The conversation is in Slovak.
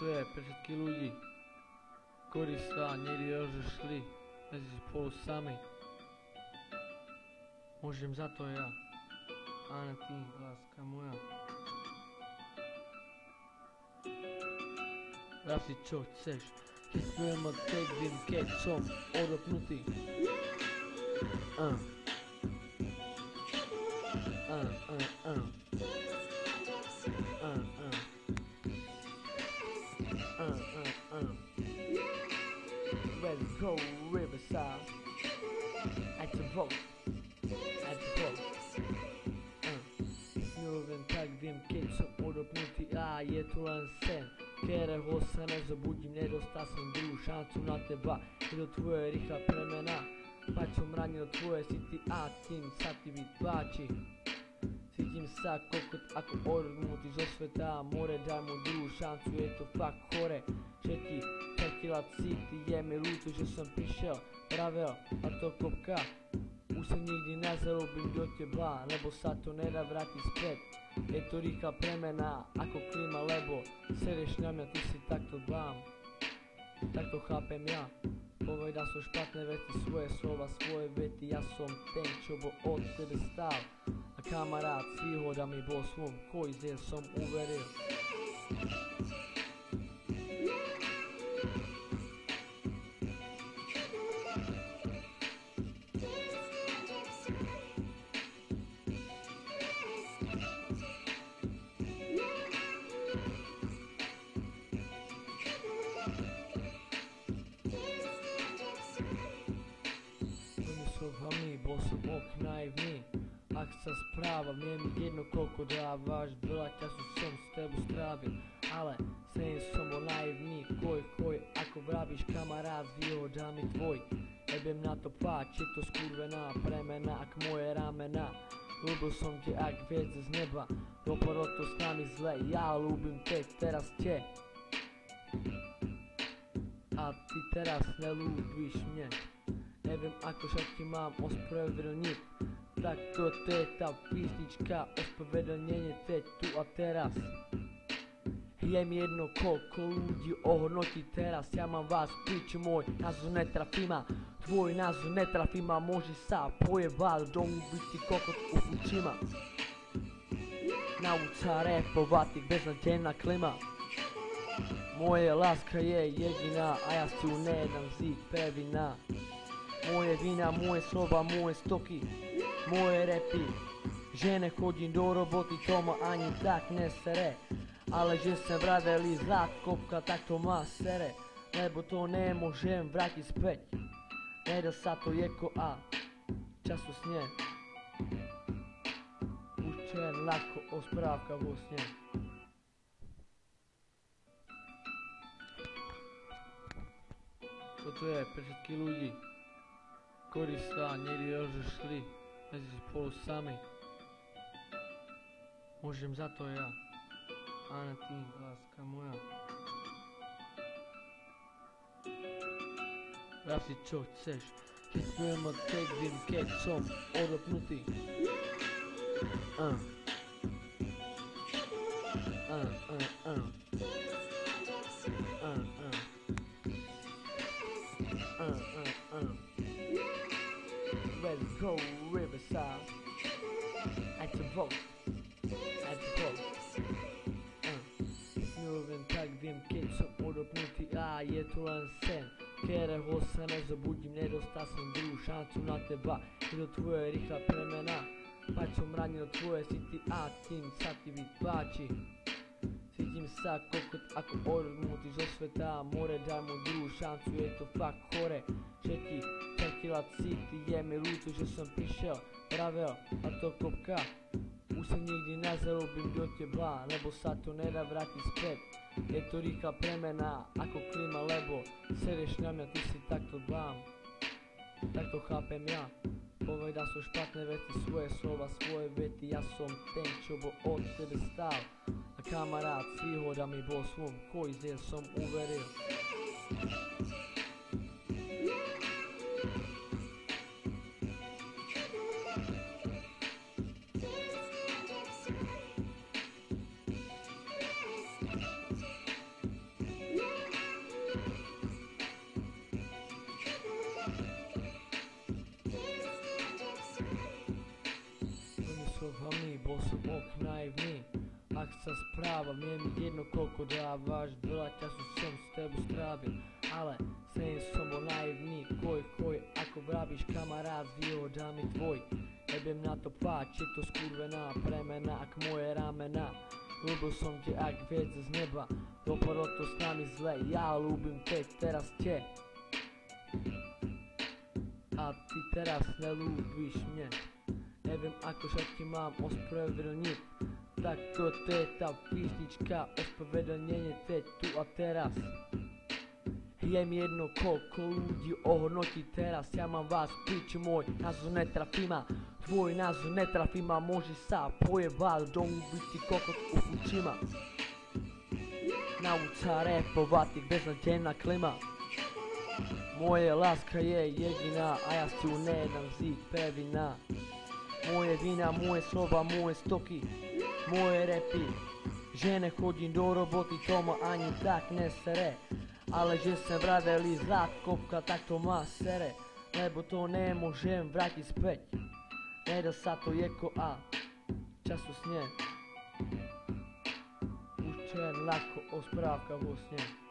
Toto je pre všetkých ľudí, ktorí sa niekdy rozišli medzi spolu sami. Môžem za to ja, a ne ty, láska moja. Rap si čo chceš, keď budem od vím, keď som odopnutý. Let's go Riverside at the boat, Sňujem tak viem, keď som odopnutý a je to len sen, ktorého sa nezobudím, nedostal som druhú šancu na teba. Je to tvoje rýchla premena, pač som ranil tvoje city a tým sa ti vypáči. Cítim sa kokot ako odrgnutý zo sveta a more, daj mu druhú šancu, je to fakt chore. Že ti prekila city, je mi ľúto, že som prišiel, pravel a to kopka. Už sa nikdy nezalúbim do teba, lebo sa to nedá vrátiť späť. Je to rýchla premena ako klima, lebo serieš na mňa, ty si takto dbám. Tak to chápem ja, povedal som špatné veci, svoje slova, svoje vety. Ja som ten, čo bol od tebe stál, a kamarát s výhodami bol svom kojze som uveril. Bol som ok naivný, ak sa správam, je mi jedno koľko dávaš, veľa času som s tebou strávil, ale sen som bol naivný, koj, ako vravíš kamarát s výhodami tvoj. Nebem na to páč, je to skurvená premena, ak moje ramena. Ľúbil som te, ak hviezd z neba, dopadlo to s nami zle, ja ľúbim te, teraz te. A ty teraz nelúbiš mne. Neviem ako sa ti mám ospravedlniť, tak toto je tá písnička, ospravedlnenie te tu a teraz. Je mi jedno koľko ľudí ohodnotí teraz, ja mám vás piči, môj názor netrafí ma, tvoj názor netrafí ma, môže sa pojebať, domu byť ti kokot ufučí ma. Nauč sa repovať, beznadeľná klima. Moje láska je jediná a ja si ju nedám vziť previna. Moje vina, moje slova, moje stoky, moje repy. Že nechodím do roboty, to ma ani tak nesere. Ale že sem vraveli zlá kopka, tak to ma sere. Lebo to nemôžem vrátiť späť. Nedá sa to jeko a času sne. Už čer ľahko osprávka vo sne. Toto je pre všetkých ľudí, ktorí sa niekdy rozišli medzi spolu sami. Môžem za to ja, a ne ty, láska moja. Rap si čo chceš, keď budem od vím, keď som odopnutý. Let's go Riverside at the boat, Sňujem tak viem, keď som odopnutý a je to len sen, ktorého sa nezobudím, nedostal som druhú šancu na teba. Je to tvoje rýchla premena, pač som ranil tvoje city a tým sa ti vypáči. Cítim sa kokot ako odrgnutý zo sveta a more, daj mu druhú šancu, je to fakt chore. Že ti prekila city, je mi ľúto, že som prišiel, pravel a to kopka. Už sa nikdy nezalúbim do teba, lebo sa to nedá vrátiť späť. Je to rýchla premena ako klima, lebo serieš na mňa, ty si takto dbám. Tak to chápem ja, povedal som špatné veci, svoje slova, svoje vety. Ja som ten, čo bol od tebe stál, a kamarát s výhodami bol svom kojze som uveril. slovami, bol som ok naivný. Ak sa správam, je mi jedno koľko dávaš, veľa času som s tebou strávil, ale sen som bol naivný. Koj, ako vravíš kamarát s výhodami tvoj. Nebudem na to páč, je to skurvená premena, ak moje ramena. Ľúbil som te, ak viec z neba, dopadlo to s nami zle, ja ľúbim te, teraz te. A ty teraz nelúbiš mne, neviem ako sa ti mám ospravedlniť. Tak toto je tá písnička, ospravedlnenie te, tu a teraz. Je mi jedno koľko ľudí ohodnotí teraz, ja mám vás piči, môj názor netrafí ma. Tvoj názor netrafí ma, môže sa pojebať, domu byť ty kokot u Fučima. Nauč sa repovať, beznadeľná klima. Moje láska je jediná a ja si ju nedám zíť pevina. Moje vina, moje slova, moje stoky, moje repy. Že nechodím do roboty, to ma ani tak nesere. Ale že sem vraveli Zlatkopka, tak to ma sere. Lebo to nemôžem vrátiť späť. Nedá sa to jeko a času sne. Už čer ľahko osprávka vo sne.